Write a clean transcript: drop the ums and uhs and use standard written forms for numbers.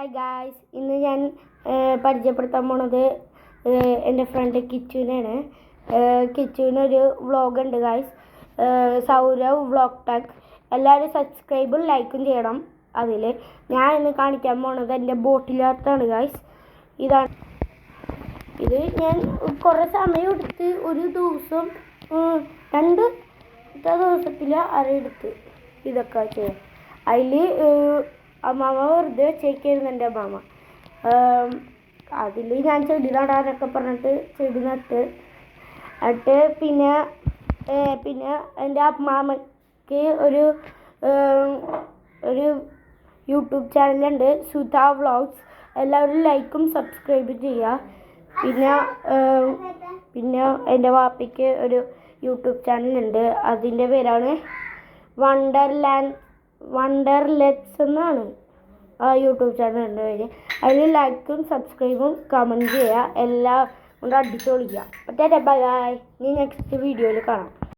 Hi guys, ഇന്ന് ഞാൻ പരിചയപ്പെടുത്താൻ പോണത് എൻ്റെ ഫ്രണ്ട് കിച്ചുവിനാണ്. കിച്ചുവിനൊരു വ്ളോഗുണ്ട് ഗായ്സ്, സൗരവ് വ്ളോഗ് ടെക്. എല്ലാവരും സബ്സ്ക്രൈബും ലൈക്കും ചെയ്യണം. അതിൽ ഞാൻ ഇന്ന് കാണിക്കാൻ പോണത് എൻ്റെ ബോട്ടിലാർത്താണ് ഗായ്സ്. ഇത് ഞാൻ കുറേ സമയം എടുത്ത് ഒരു ദിവസം രണ്ട് ദിവസത്തിൽ അരയെടുത്ത് ഇതൊക്കെ ചെയ്യാം. അതിൽ അമ്മാമ വെറുതെ വെച്ചേക്കായിരുന്നു എൻ്റെ അമ്മാമ. അതിൽ ഞാൻ ചെടി നടാനൊക്കെ പറഞ്ഞിട്ട് ചെടി നട്ട് പിന്നെ എൻ്റെ അമ്മാമയ്ക്ക് ഒരു യൂട്യൂബ് ചാനലുണ്ട്, സുധാ വ്ളോഗ്സ്. എല്ലാവരും ലൈക്കും സബ്സ്ക്രൈബും ചെയ്യുക. പിന്നെ എൻ്റെ വാപ്പയ്ക്ക് ഒരു യൂട്യൂബ് ചാനലുണ്ട്, അതിൻ്റെ പേരാണ് വണ്ടർലെറ്റ്സ് എന്നാണ് ആ യൂട്യൂബ് ചാനലിൻ്റെ പേര്. അതിൽ ലൈക്കും സബ്സ്ക്രൈബും കമൻറ്റ് ചെയ്യുക. എല്ലാം കൊണ്ട് അടിച്ചു പൊളിക്കുക. ബൈ. ഇനി നെക്സ്റ്റ് വീഡിയോയിൽ കാണാം.